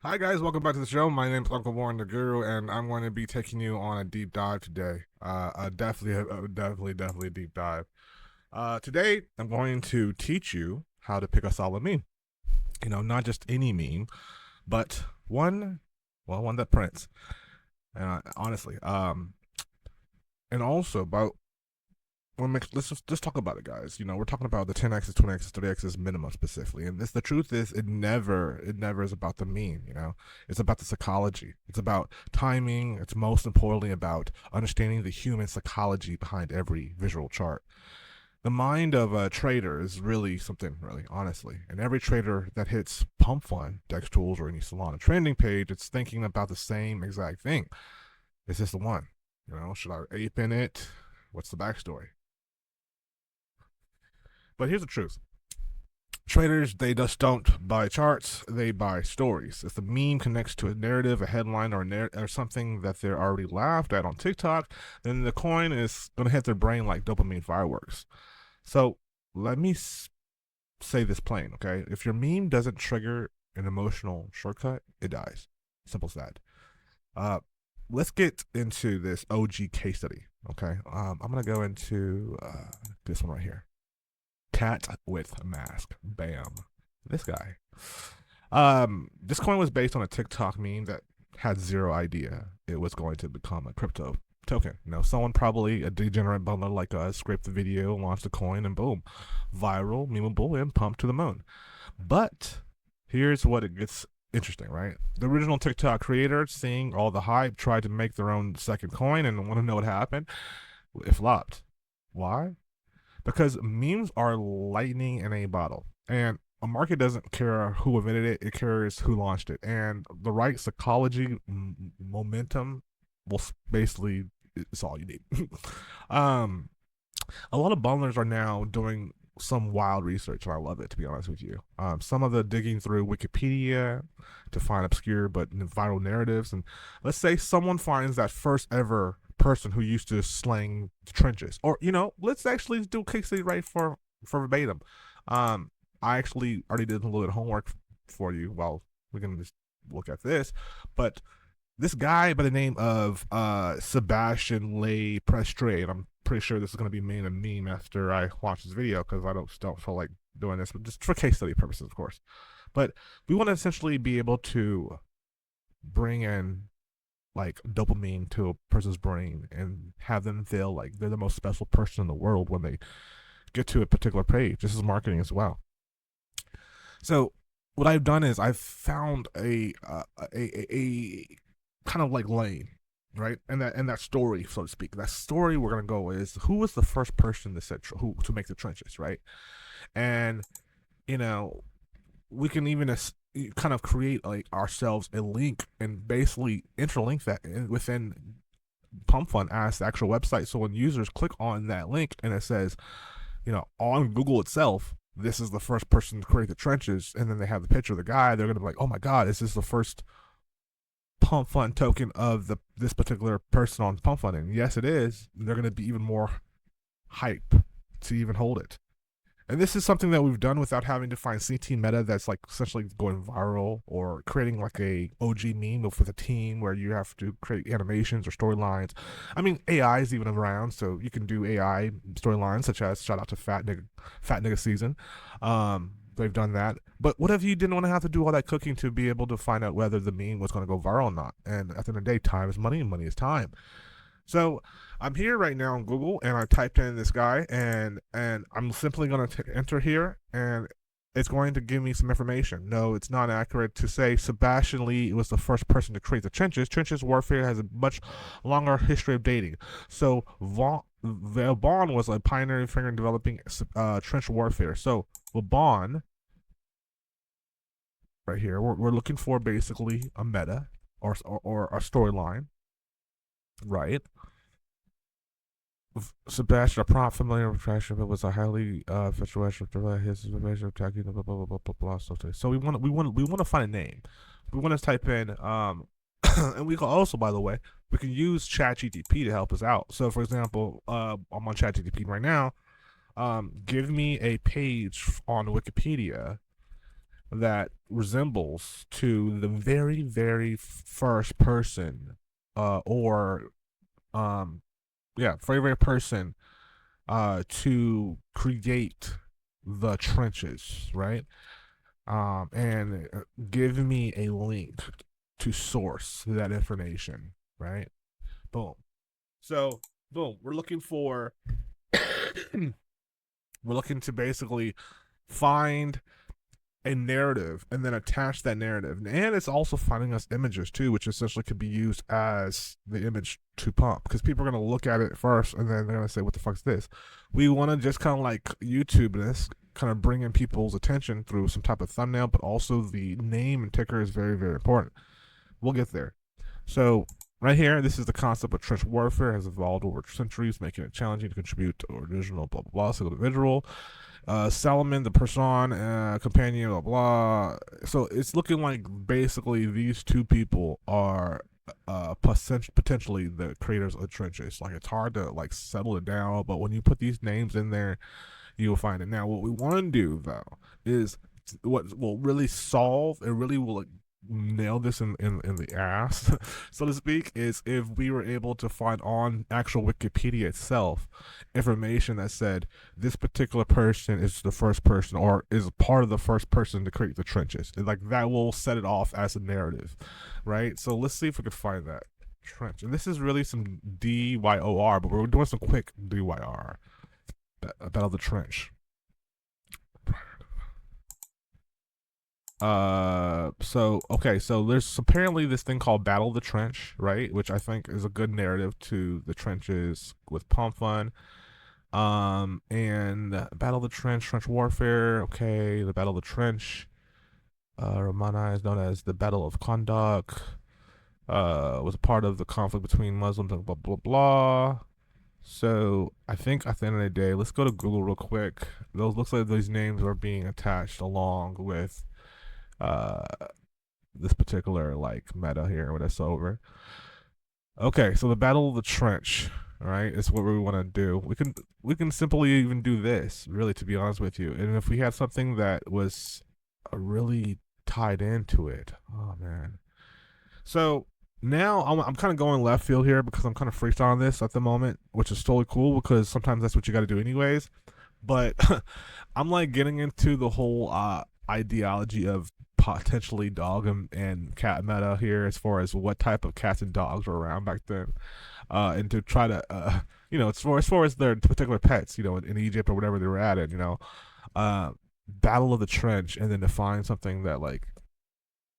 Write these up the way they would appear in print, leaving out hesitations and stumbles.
Hi guys, welcome back to the show. My name is Uncle Warren the Guru, and I'm going to be taking you on a deep dive today. Definitely a deep dive. Today I'm going to teach you how to pick a solid meme. Not just any meme, but one that prints. And honestly, and also about let's talk about it, guys. We're talking about the 10x's, 20x's, 30x's minimum specifically, and the truth is, it never is about the mean. It's about the psychology. It's about timing. It's most importantly about understanding the human psychology behind every visual chart. The mind of a trader is really something, really, honestly. And every trader that hits Pump Fund, Dex Tools, or any Solana trending page, it's thinking about the same exact thing. Is this the one? Should I ape in it? What's the backstory? But here's the truth. Traders, they just don't buy charts, they buy stories. If the meme connects to a narrative, a headline, or something that they're already laughed at on TikTok, then the coin is going to hit their brain like dopamine fireworks. So let me say this plain, okay? If your meme doesn't trigger an emotional shortcut, it dies. Simple as that. Uh, let's get into this OG case study, okay? I'm going to go into this one right here. Cat with a mask. Bam. This guy. This coin was based on a TikTok meme that had zero idea it was going to become a crypto token. Someone, probably a degenerate bundler like us, scraped the video, launched the coin, and boom, viral, memeable, and pumped to the moon. But here's what it gets interesting, right? The original TikTok creator, seeing all the hype, tried to make their own second coin and want to know what happened. It flopped. Why? Because memes are lightning in a bottle, and a market doesn't care who invented it; it cares who launched it. And the right psychology, momentum, will basically it's all you need. um, a lot of bundlers are now doing some wild research, and I love it, to be honest with you. Some of the digging through Wikipedia to find obscure but viral narratives, and let's say someone finds that first ever person who used to slang the trenches, or let's actually do a case study right for verbatim. Um, I actually already did a little bit of homework for you. Well, we can just look at this, but this guy by the name of Sebastian Le Prestre, and I'm pretty sure this is going to be made a meme after I watch this video because I don't feel like doing this, but just for case study purposes, of course. But we want to essentially be able to bring in like dopamine to a person's brain and have them feel like they're the most special person in the world when they get to a particular page. This is marketing as well. So what I've done is I've found a kind of like lane, right? And that story, so to speak. That story we're gonna go is who was the first person that said who to make the trenches, right? And you know we can even kind of create like ourselves a link and basically interlink that within Pump Fund as the actual website. So when users click on that link and it says, on Google itself, this is the first person to create the trenches, and then they have the picture of the guy, they're gonna be like, oh my god, is this the first Pump Fund token of this particular person on Pump Fund? And yes, it is. They're gonna be even more hype to even hold it. And this is something that we've done without having to find CT meta that's like essentially going viral or creating like a OG meme with a team where you have to create animations or storylines. I mean, AI is even around, so you can do AI storylines such as shout out to Fat Nigga Season. They've done that. But what if you didn't want to have to do all that cooking to be able to find out whether the meme was going to go viral or not? And at the end of the day, time is money and money is time. So I'm here right now on Google, and I typed in this guy, and I'm simply going to enter here, and it's going to give me some information. No, it's not accurate to say Sebastian Lee was the first person to create the trenches. Trenches warfare has a much longer history of dating. So Vaughn was a pioneering figure in developing trench warfare. So Vaughn, right here, we're looking for basically a meta or a storyline, right? Sebastian, a prompt familiar with traction, but was a highly infatuation of his information attacking blah blah blah blah blah blah. So we want to find a name. We want to type in and we can also, by the way, we can use ChatGTP to help us out. So for example, I'm on ChatGTP right now. Give me a page on Wikipedia that resembles to the very, very first person, or very, very person, to create the trenches, right? And give me a link to source that information, right? Boom. So, boom, we're looking for, we're looking to basically find a narrative and then attach that narrative. And it's also finding us images too, which essentially could be used as the image to pump, because people are going to look at it first and then they're going to say, what the fuck's this? We want to just kind of like YouTube this, kind of bring in people's attention through some type of thumbnail, but also the name and ticker is very, very important. We'll get there. So, right here, this is the concept of trench warfare has evolved over centuries, making it challenging to contribute to original blah blah blah single individual. Salomon, the person, companion, blah blah. So it's looking like basically these two people are potentially the creators of the trenches. Like it's hard to like settle it down, but when you put these names in there, you'll find it. Now, what we want to do though is what will really solve and really will like, nail this in the ass, so to speak, is if we were able to find on actual Wikipedia itself information that said this particular person is the first person or is part of the first person to create the trenches. And, like that will set it off as a narrative, right? So let's see if we could find that trench. And this is really some DYOR, but we're doing some quick DYR. Battle of the Trench. So there's apparently this thing called Battle of the Trench, right? Which I think is a good narrative to the trenches with Pump Fun. And Battle of the Trench, Trench Warfare. Okay, the Battle of the Trench. Romana is known as the Battle of Kondak. Was a part of the conflict between Muslims and blah blah blah. So I think at the end of the day, let's go to Google real quick. Those looks like these names are being attached along with uh this particular like meta here when it's over. Okay, so the Battle of the Trench, all right, is what we want to do. We can simply even do this, really, to be honest with you. And if we had something that was really tied into it, oh man. So now I'm kind of going left field here because I'm kind of freestyling this at the moment, which is totally cool because sometimes that's what you got to do anyways. But I'm like getting into the whole ideology of potentially dog and cat meta here as far as what type of cats and dogs were around back then, and to try to as far as their particular pets, in Egypt or whatever they were at it, battle of the trench, and then to find something that like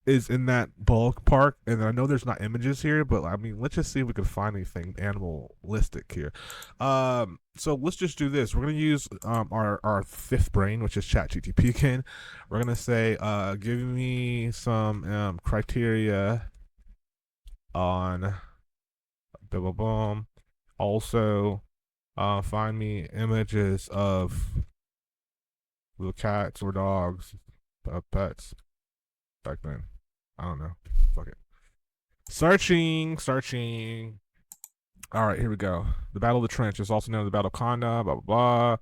is in that bulk park. And I know there's not images here, but I mean, let's just see if we can find anything animalistic here. So let's just do this. We're gonna use our fifth brain, which is ChatGTP again. We're gonna say, give me some criteria on boom boom boom. Also, find me images of the cats or dogs, pets back then. I don't know. Fuck it. Searching. All right, here we go. The Battle of the Trench is also known as the Battle of Konda, blah, blah,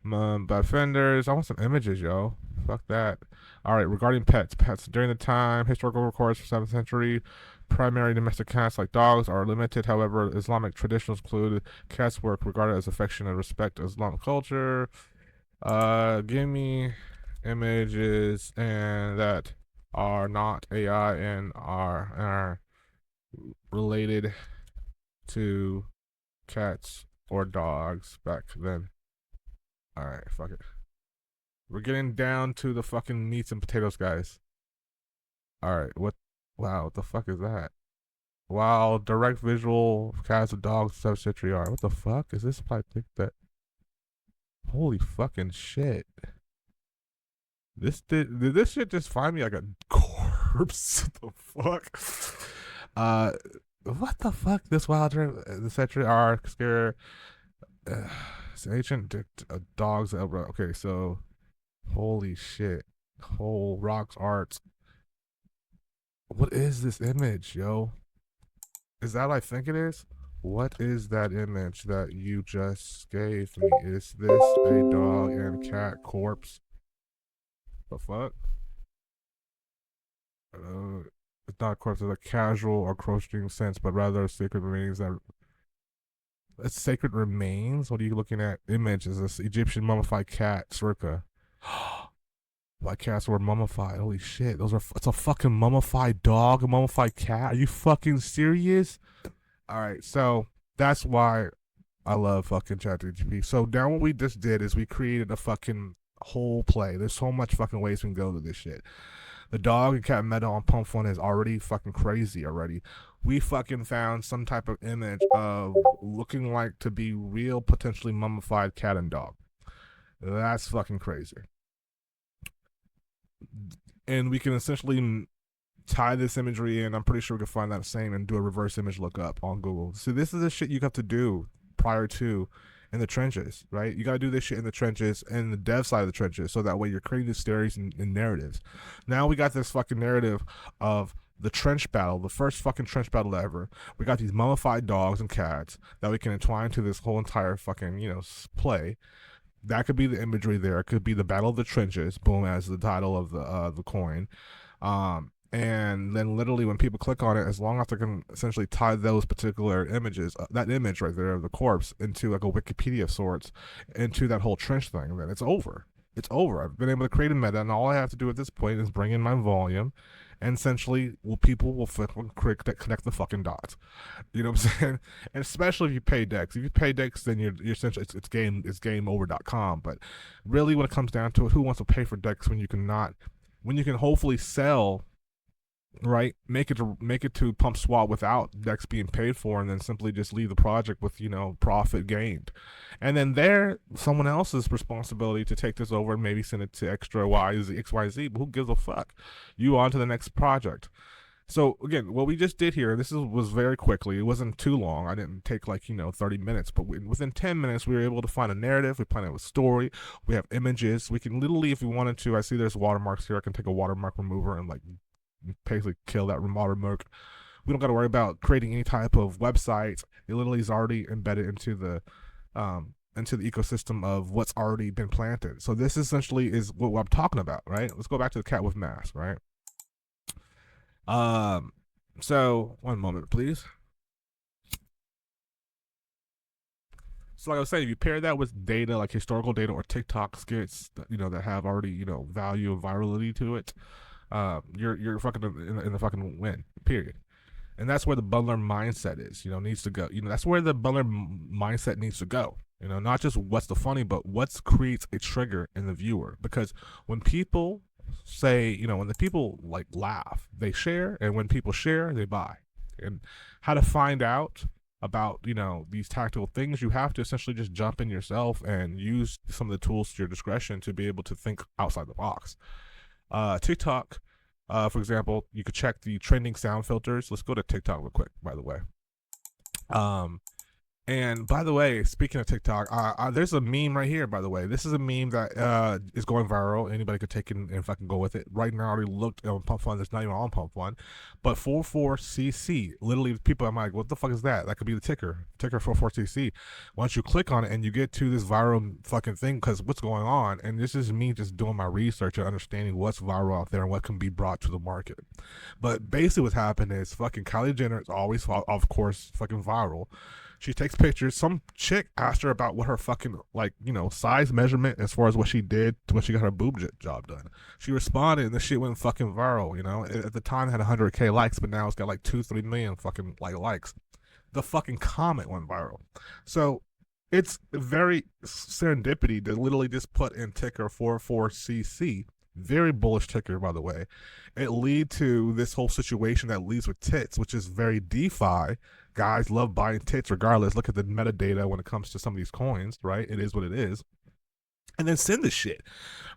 blah. Bad fenders. I want some images, yo. Fuck that. All right, regarding pets. Pets during the time, historical records for 7th century, primary domestic cats like dogs are limited. However, Islamic traditions include cats were regarded as affection and respect to Islamic culture. Give me images and that are not AI and are related to cats or dogs back then. All right, fuck it. We're getting down to the fucking meats and potatoes, guys. All right, what? Wow, what the fuck is that? Wow, direct visual cats and dogs, 7th century art. What the fuck is this? I think that. Holy fucking shit! Did this shit just find me like a corpse? What the fuck? What the fuck? This wild the century arc scare. It's ancient dogs. Okay, so holy shit. Whole rocks arts. What is this image, yo? Is that what I think it is? What is that image that you just gave me? Is this a dog and cat corpse? The fuck? it's not a corpse in a casual or crocheting sense, but rather sacred remains that it's sacred remains. What are you looking at? Image is this Egyptian mummified cat, circa. Black cats were mummified. Holy shit, those are. It's a fucking mummified dog, a mummified cat. Are you fucking serious? All right, so that's why I love fucking ChatGPT. So now what we just did is we created a fucking whole play. There's so much fucking ways we can go to this shit. The dog and cat meta on Pump Fun is already fucking crazy already. We fucking found some type of image of looking like to be real, potentially mummified cat and dog. That's fucking crazy. And we can essentially tie this imagery in. I'm pretty sure we can find that same and do a reverse image lookup on Google. So this is the shit you have to do prior to in the trenches, right? You gotta do this shit in the trenches and the dev side of the trenches, so that way you're creating these stories and narratives. Now we got this fucking narrative of the trench battle, the first fucking trench battle ever. We got these mummified dogs and cats that we can entwine to this whole entire fucking play. That could be the imagery there. It could be the Battle of the Trenches, boom, as the title of the coin. And then literally when people click on it, as long as they can essentially tie those particular images, that image right there of the corpse, into like a Wikipedia of sorts, into that whole trench thing, then it's over. It's over. I've been able to create a meta, and all I have to do at this point is bring in my volume, and essentially, people will connect the fucking dots. You know what I'm saying? And especially if you pay Dex. If you pay Dex, then you're essentially it's gameover.com. But really, when it comes down to it, who wants to pay for Dex when you can hopefully sell, right? Make it to Pump Swap without Dex being paid for, and then simply just leave the project with profit gained, and then there someone else's responsibility to take this over and maybe send it to extra XYZ. But who gives a fuck? You on to the next project. So again, what we just did here, was very quickly. It wasn't too long. I didn't take 30 minutes, but within 10 minutes, we were able to find a narrative. We planted a story. We have images. We can literally, if we wanted to, I see there's watermarks here. I can take a watermark remover and basically kill that watermark. We don't got to worry about creating any type of website. It literally is already embedded into the ecosystem of what's already been planted. So this essentially is what I'm talking about, right? Let's go back to the cat with mask, right? So one moment, please. So like I was saying, if you pair that with data like historical data or TikTok skits, that have already value and virality to it, you're fucking in the fucking win. Period. And that's where the bundler mindset is. Needs to go. That's where the bundler mindset needs to go. Not just what's the funny, but what creates a trigger in the viewer. Because when people say, when the people laugh, they share, and when people share, they buy. And how to find out about these tactical things, you have to essentially just jump in yourself and use some of the tools to your discretion to be able to think outside the box. TikTok, for example, you could check the trending sound filters. Let's go to TikTok real quick, by the way. And by the way, speaking of TikTok, there's a meme right here, by the way. This is a meme that is going viral. Anybody could take it and fucking go with it. Right now, I already looked on Pump Fun. There's not even on Pump Fun. But 44cc, literally, people, I'm like, what the fuck is that? That could be the ticker 44cc. Once you click on it and you get to this viral fucking thing, because what's going on, and this is me just doing my research and understanding what's viral out there and what can be brought to the market. But basically what's happened is fucking Kylie Jenner is always, of course, fucking viral. She takes pictures. Some chick asked her about what her fucking size measurement as far as what she did when she got her boob job done. She responded, and the shit went fucking viral. At the time it had 100K likes, but now it's got 2-3 million fucking likes. The fucking comment went viral. So it's very serendipity to literally just put in ticker 44cc. Very bullish ticker, by the way. It lead to this whole situation that leads with tits, which is very DeFi. Guys love buying tits regardless. Look at the metadata when it comes to some of these coins, right? It is what it is. And then send the shit.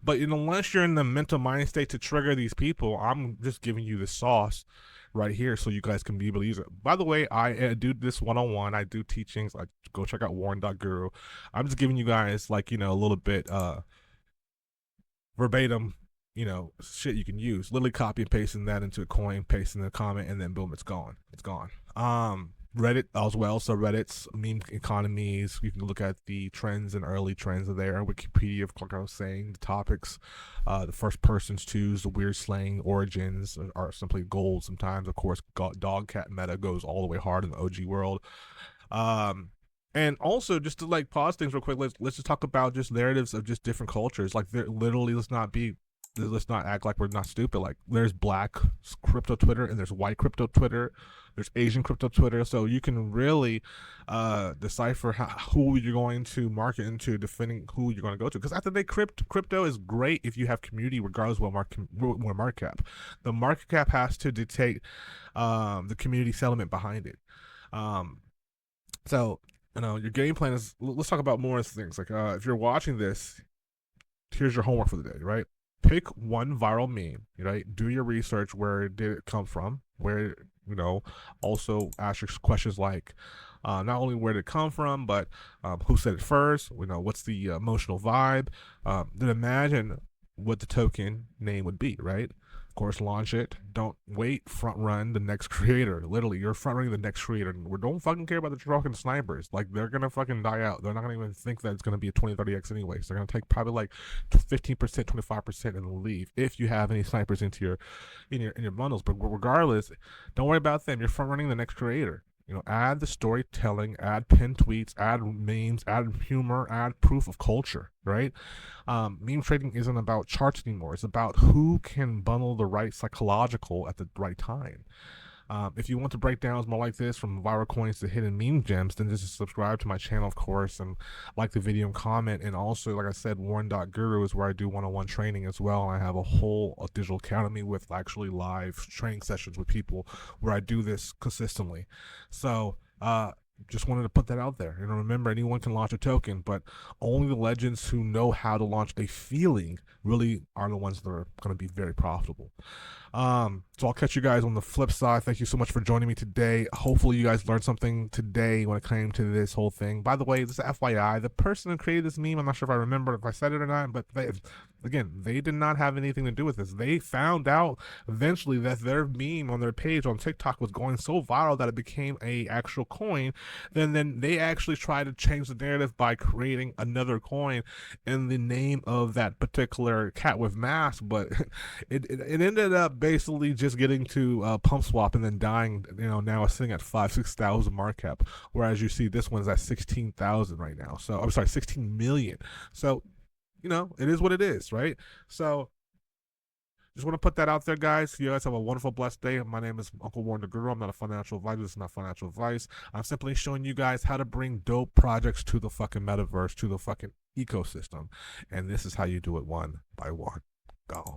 But unless you're in the mental mind state to trigger these people, I'm just giving you the sauce right here so you guys can be able to use it. By the way, I do this one-on-one. I do teachings. Go check out warren.guru. I'm just giving you guys a little bit verbatim shit you can use. Literally copy and pasting that into a coin, pasting the comment, and then boom, it's gone. It's gone. Reddit as well. So Reddit's meme economies. You can look at the trends and early trends there. Wikipedia, like I was saying, the topics, the first persons twos, the weird slang origins are simply gold. Sometimes, of course, dog cat meta goes all the way hard in the OG world. Um, and also, just to like pause things real quick, let's just talk about just narratives of just different cultures. Like, there literally, let's not act like we're not stupid. Like, there's black crypto Twitter and there's white crypto Twitter. There's Asian crypto Twitter, so you can really decipher who you're going to market into, defending who you're going to go to. Because at the end of the day, crypto is great if you have community, regardless of what market cap. The market cap has to dictate the community sentiment behind it. So your game plan is. Let's talk about more things. Like, if you're watching this, here's your homework for the day, right? Pick one viral meme, right? Do your research. Where did it come from? Where, also ask your questions like, not only where did it come from, but who said it first? What's the emotional vibe? Then imagine what the token name would be, right? Of course, launch it. Don't wait. Front run the next creator. Literally, you're front running the next creator. We don't fucking care about the fucking snipers. Like, they're gonna fucking die out. They're not gonna even think that it's gonna be a 20-30x anyways. They're gonna take probably like 15%, 25%, and leave if you have any snipers into your bundles. But regardless, don't worry about them. You're front running the next creator. Add the storytelling, add pinned tweets, add memes, add humor, add proof of culture, right? Meme trading isn't about charts anymore. It's about who can bundle the right psychological at the right time. If you want to break downs more like this, from viral coins to hidden meme gems, then just subscribe to my channel, of course, and like the video and comment. And also, like I said, Warren.Guru is where I do one-on-one training as well. I have a whole digital academy with actually live training sessions with people where I do this consistently. So, just wanted to put that out there. Remember, anyone can launch a token, but only the legends who know how to launch a feeling really are the ones that are going to be very profitable. So I'll catch you guys on the flip side. Thank you so much for joining me today. Hopefully you guys learned something today when it came to this whole thing. By the way, this is FYI, the person who created this meme, I'm not sure if I remember if I said it or not, but they did not have anything to do with this. They found out eventually that their meme on their page on TikTok was going so viral that it became a actual coin. Then they actually tried to change the narrative by creating another coin in the name of that particular cat with mask, but it ended up basically just getting to pump swap and then dying. Now it's sitting at 5,000-6,000 market cap, whereas you see this one's at 16,000 right now. So I'm sorry, 16 million. So it is what it is, right? So just want to put that out there, guys. You guys have a wonderful, blessed day. My name is Uncle Warren.Guru. I'm not a financial advisor. This is not financial advice. I'm simply showing you guys how to bring dope projects to the fucking metaverse, to the fucking ecosystem. And this is how you do it one by one. Go.